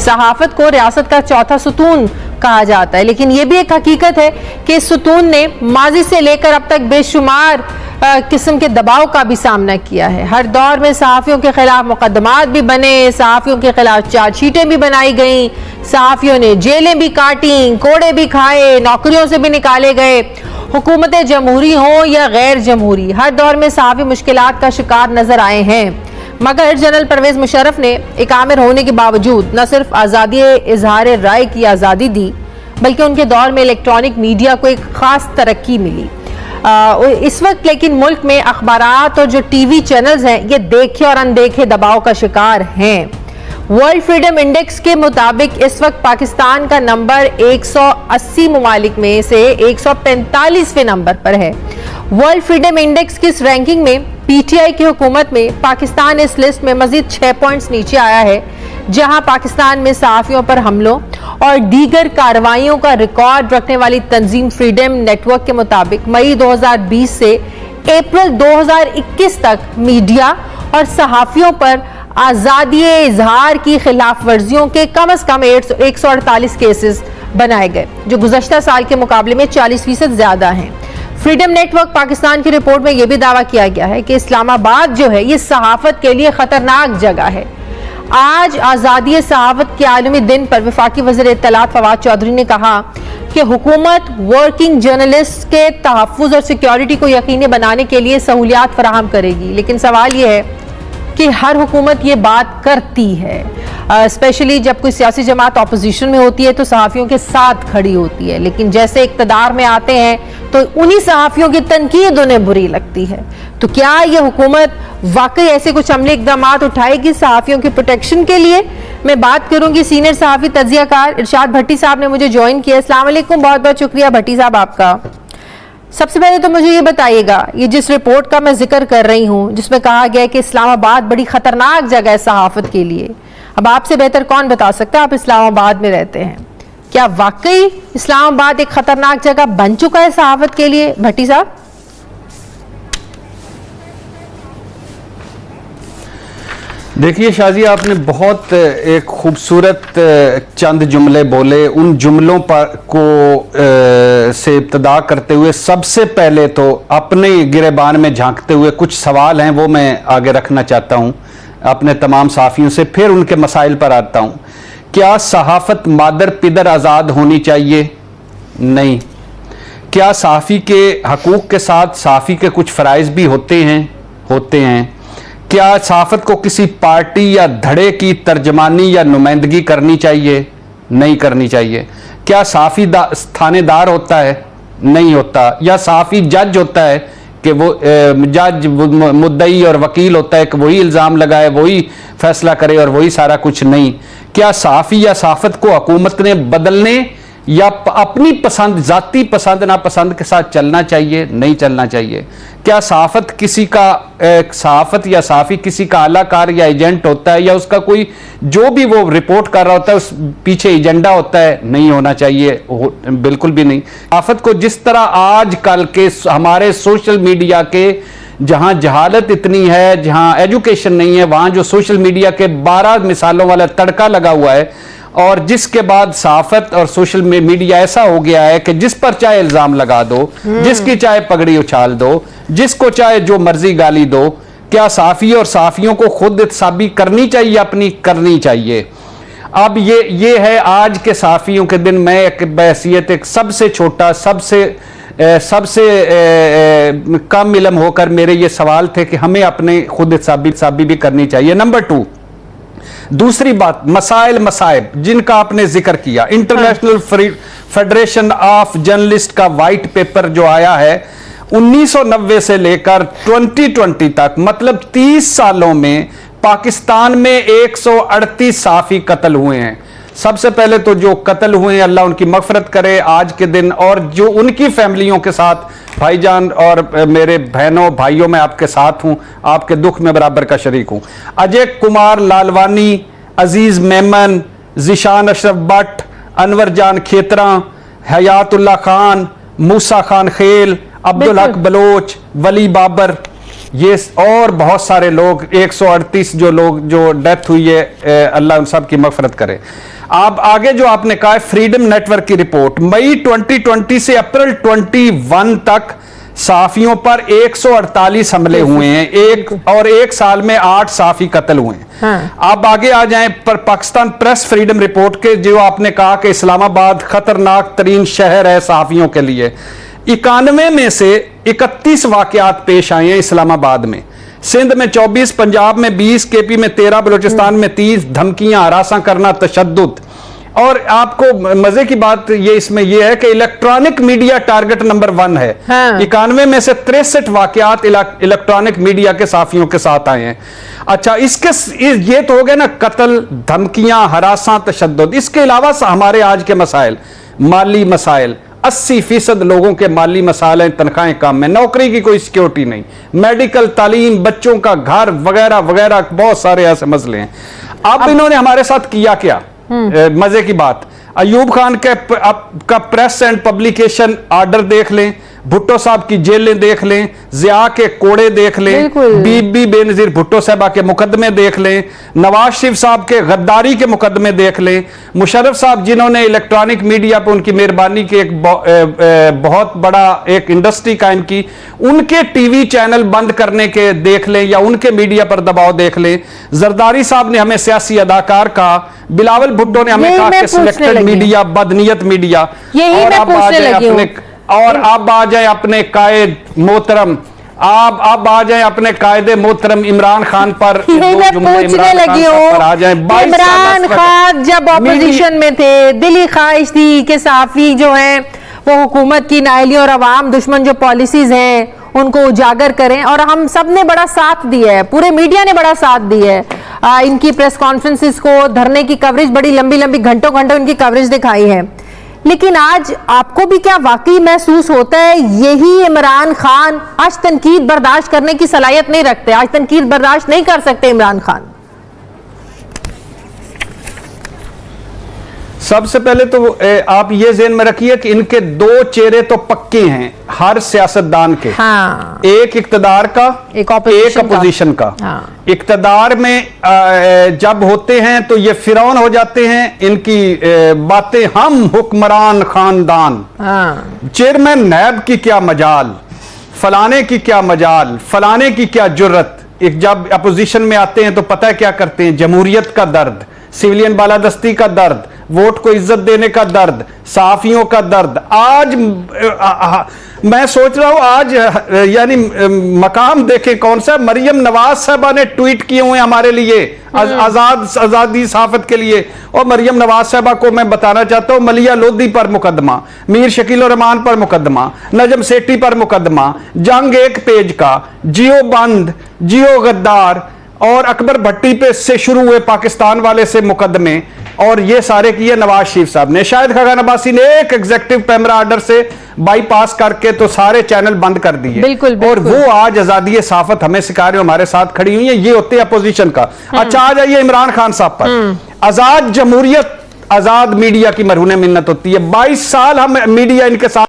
सहाफत को रियासत का चौथा सुतून कहा जाता है, लेकिन यह भी एक हकीकत है कि इस सुतून ने माजी से लेकर अब तक बेशुमार किस्म के दबाव का भी सामना किया है। हर दौर में सहाफ़ियों के खिलाफ मुकदमात भी बने, सहाफ़ियों के खिलाफ चार्जशीटें भी बनाई गईं, सहाफ़ियों ने जेलें भी काटी, कोड़े भी खाए, नौकरियों से भी निकाले गए। हुकूमतें जमहूरी हो या गैर जमहूरी, हर दौर में सहाफ़ी मुश्किलात का शिकार नजर आए हैं। मगर जनरल परवेज मुशर्रफ ने एक आमिर होने के बावजूद न सिर्फ आज़ादी इजहार राय की आज़ादी दी, बल्कि उनके दौर में इलेक्ट्रॉनिक मीडिया को एक ख़ास तरक्की मिली। इस वक्त लेकिन मुल्क में अखबारात और जो टीवी चैनल्स हैं ये देखे और अनदेखे दबाव का शिकार हैं। वर्ल्ड फ्रीडम इंडेक्स के मुताबिक इस वक्त पाकिस्तान का नंबर 180 ममालिक में से 145वें नंबर पर है। वर्ल्ड फ्रीडम इंडेक्स की इस रैंकिंग में पीटीआई की हुकूमत में पाकिस्तान इस लिस्ट में मजीद 6 पॉइंट्स नीचे आया है, जहां पाकिस्तान में सहाफ़ियों पर हमलों और दीगर कार्रवाइयों का रिकॉर्ड रखने वाली तंजीम फ्रीडम नेटवर्क के मुताबिक मई 2020 से अप्रैल 2021 तक मीडिया और सहाफ़ियों पर आज़ादी इजहार की खिलाफ वर्जियों के कम से कम 148 केसेस बनाए गए, जो गुज़श्ता साल के मुकाबले में 40% ज्यादा हैं। फ्रीडम नेटवर्क पाकिस्तान की रिपोर्ट में यह भी दावा किया गया है कि इस्लामाबाद जो है ये सहाफत के लिए खतरनाक जगह है। आज आज़ादी सहाफत के आलमी दिन पर वफाकी वज़ीर इत्तलात फवाद चौधरी ने कहा कि हुकूमत वर्किंग जर्नलिस्ट के तहफ़्फ़ुज़ और सिक्योरिटी को यकीनी बनाने के लिए सहूलियात फराहम करेगी, लेकिन सवाल यह है कि हर हुकूमत ये बात करती है, स्पेशली जब कोई सियासी जमात ऑपोजिशन में होती है तो सहाफ़ियों के साथ खड़ी होती है, लेकिन जैसे इक़्तिदार में आते हैं तो उन्हीं सहाफ़ियों की तनकीद उन्हें बुरी लगती है। तो क्या ये हुकूमत वाकई ऐसे कुछ अमली इक़दाम उठाएगी सहाफ़ियों की प्रोटेक्शन के लिए? मैं बात करूंगी सीनियर सहाफ़ी तज्ज़ियाकार इरशाद भट्टी साहब ने मुझे ज्वाइन किया। अस्सलाम वालेकुम, बहुत बहुत शुक्रिया भट्टी साहब आपका। सबसे पहले तो मुझे ये बताइएगा, ये जिस रिपोर्ट का मैं जिक्र कर रही हूँ जिसमें कहा गया है कि इस्लामाबाद बड़ी खतरनाक जगह है सहाफत के लिए, अब आपसे बेहतर कौन बता सकता है, आप इस्लामाबाद में रहते हैं, क्या वाकई इस्लामाबाद एक खतरनाक जगह बन चुका है सहाफत के लिए? भट्टी साहब। देखिए शाजी, आपने बहुत एक खूबसूरत चंद जुमले बोले। उन जुमलों पर से इब्तदा करते हुए सबसे पहले तो अपने गिरेबान में झांकते हुए कुछ सवाल हैं वो मैं आगे रखना चाहता हूं अपने तमाम साफियों से, फिर उनके मसाइल पर आता हूं। क्या सहाफत मादर पिदर आज़ाद होनी चाहिए? नहीं। क्या सहाफ़ी के हकूक़ के साथ सहाफ़ी के कुछ फ़राइज़ भी होते हैं? क्या सहाफत को किसी पार्टी या धड़े की तर्जमानी या नुमाइंदगी करनी चाहिए? नहीं करनी चाहिए। क्या सहाफ़ी थानेदार होता है? नहीं होता। या सहाफ़ी जज होता है कि वो जज मुद्दई और वकील होता है कि वही इल्ज़ाम लगाए, वही फैसला करे और वही सारा कुछ? नहीं। क्या सहाफ़ी या सहाफत को हुकूमत ने बदलने या अपनी पसंद, ज़ाती पसंद नापसंद के साथ चलना चाहिए? नहीं चलना चाहिए। क्या सहाफत किसी का सहाफत या सहाफ़ी किसी का आलाकार या एजेंट होता है, या उसका कोई जो भी वो रिपोर्ट कर रहा होता है उस पीछे एजेंडा होता है? नहीं होना चाहिए, बिल्कुल भी नहीं। सहाफत को जिस तरह आजकल के हमारे सोशल मीडिया के, जहां जहालत इतनी है, जहां एजुकेशन नहीं है, वहां जो सोशल मीडिया के 12 मिसालों वाला तड़का लगा हुआ है, और जिसके बाद सहाफत और सोशल मीडिया ऐसा हो गया है कि जिस पर चाहे इल्जाम लगा दो, जिसकी चाहे पगड़ी उछाल दो, जिसको चाहे जो मर्जी गाली दो। क्या सहाफ़ी और सहाफ़ियों को खुद इत्साबी करनी चाहिए? अपनी करनी चाहिए। अब ये है आज के सहाफ़ियों के दिन। मैं एक बहैसियत एक सबसे छोटा, सबसे कम इल्म होकर मेरे ये सवाल थे कि हमें अपने खुद इत्साबी भी करनी चाहिए। नंबर 2, दूसरी बात, मसाइब जिनका आपने जिक्र किया। इंटरनेशनल फेडरेशन ऑफ जर्नलिस्ट का वाइट पेपर जो आया है 1990 से लेकर 2020 तक, मतलब 30 सालों में पाकिस्तान में 138 सहाफ़ी कत्ल हुए हैं। सबसे पहले तो जो कत्ल हुए हैं अल्लाह उनकी मगफरत करे आज के दिन, और जो उनकी फैमिलियों के साथ भाईजान और मेरे बहनों भाइयों, मैं आपके साथ हूं, आपके दुख में बराबर का शरीक हूं। अजय कुमार लालवानी, अजीज मेमन, जिशान अशरफ भट्ट, अनवर जान खेतरा, हयातुल्लाह खान, मूसा खान खेल, अब्दुल हक बलोच, वली बाबर, ये और बहुत सारे लोग 138 जो लोग जो डेथ हुई है, अल्लाह उन सब की मगफरत करे। आप आगे जो आपने कहा फ्रीडम नेटवर्क की रिपोर्ट, मई 2020 से अप्रैल 21 तक साफियों पर 148 हमले हुए हैं, एक साल में 8 साफी कत्ल हुए हैं। हाँ। आप आगे आ जाएं पर पाकिस्तान प्रेस फ्रीडम रिपोर्ट के जो आपने कहा कि इस्लामाबाद खतरनाक तरीन शहर है साफियों के लिए, 91 में से 31 वाकयात पेश आए हैं इस्लामाबाद में, सिंध में 24, पंजाब में 20, केपी में 13, बलूचिस्तान में 30, धमकियां, हरासा करना, तशद्दुद। और आपको मजे की बात ये इसमें ये है कि इलेक्ट्रॉनिक मीडिया टारगेट नंबर 1 है। हाँ। 91 में से 63 वाकयात इलेक्ट्रॉनिक मीडिया के साफियों के साथ आए हैं। अच्छा, ये तो हो गए ना कत्ल, धमकियां, हरासा, तशद्दुद। इसके अलावा हमारे आज के मसाइल, माली मसाइल, 80% लोगों के माली मसाइल हैं, तनख्वाहें कम है, नौकरी की कोई सिक्योरिटी नहीं, मेडिकल, तालीम, बच्चों का घर वगैरह वगैरह, बहुत सारे ऐसे मसले हैं। अब इन्होंने हमारे साथ किया क्या? मजे की बात, अयूब खान का प्रेस एंड पब्लिकेशन आर्डर देख लें, भुट्टो साहब की जेलें देख लें, जिया के कोड़े देख लें, बीबी बेनजीर भुट्टो साहबा के मुकदमे देख लें, नवाज शरीफ साहब के गद्दारी के मुकदमे देख लें, मुशर्रफ साहब जिन्होंने इलेक्ट्रॉनिक मीडिया पर उनकी मेहरबानी की एक बहुत बड़ा एक इंडस्ट्री कायम की, उनके टीवी चैनल बंद करने के देख लें या उनके मीडिया पर दबाव देख लें। जरदारी साहब ने हमें सियासी अदाकार कहा, बिलावल भुट्टो ने हमें कहा कि सिलेक्टेड मीडिया बदनीयत मीडिया। और अब आ जाए अपने कायद मोहतरम, आप आ जाए अपने कायदे मोहतरम इमरान खान पर। पूछने लगी हूँ, इमरान खान जब ऑपोजिशन में थे, दिली ख्वाहिश थी कि साफी जो है वो हुकूमत की नाअहली और अवाम दुश्मन जो पॉलिसीज हैं उनको उजागर करें, और हम सब ने बड़ा साथ दिया है, पूरे मीडिया ने बड़ा साथ दिया है। इनकी प्रेस कॉन्फ्रेंसिस को, धरने की कवरेज, बड़ी लंबी लंबी घंटों घंटों इनकी कवरेज दिखाई है। लेकिन आज आपको भी क्या वाकई महसूस होता है यही इमरान खान आज तनकीद बर्दाश्त करने की सलाहियत नहीं रखते, आज तनकीद बर्दाश्त नहीं कर सकते इमरान खान? सबसे पहले तो आप ये ज़हन में रखिए कि इनके 2 चेहरे तो पक्के हैं हर सियासतदान के। हाँ। एक इक्तदार का, एक अपोजिशन का। हाँ। इक्तदार में जब होते हैं तो ये फिरौन हो जाते हैं, इनकी बातें हम हुक्मरान खानदान। हाँ। चेयरमैन नैब की क्या मजाल, फलाने की क्या मजाल, फलाने की क्या जुर्रत। एक जब अपोजिशन में आते हैं तो पता है क्या करते हैं, जमहूरियत का दर्द, सिविलियन बालादस्ती का दर्द, वोट को इज्जत देने का दर्द, साफियों का दर्द। आज मैं सोच रहा हूं आज यानी मकाम देखें कौन सा, मरियम नवाज साहबा ने ट्वीट किए हुए हमारे लिए आजादी सहाफत के लिए, और मरियम नवाज साहबा को मैं बताना चाहता हूं मलिया लोधी पर मुकदमा, मीर शकील रहमान पर मुकदमा, नजम सेठी पर मुकदमा, जंग एक पेज का, जियो बंद, जियो गद्दार, और अकबर भट्टी पे से शुरू हुए पाकिस्तान वाले से मुकदमे, और ये सारे किए नवाज शरीफ साहब ने। शाहिद खान अब्बासी ने एक एग्जीक्यूटिव पैमरा आर्डर से बाईपास करके तो सारे चैनल बंद कर दिए। बिल्कुल, और वो आज आजादी सहाफत हमें सिखा रहे हो, हमारे साथ खड़ी हुई है, ये होते हैं अपोजिशन का। अच्छा, आ जाइए इमरान खान साहब पर। आजाद जमहूरियत, आजाद मीडिया की मरहूने मिन्नत होती है। 22 साल हम मीडिया इनके साथ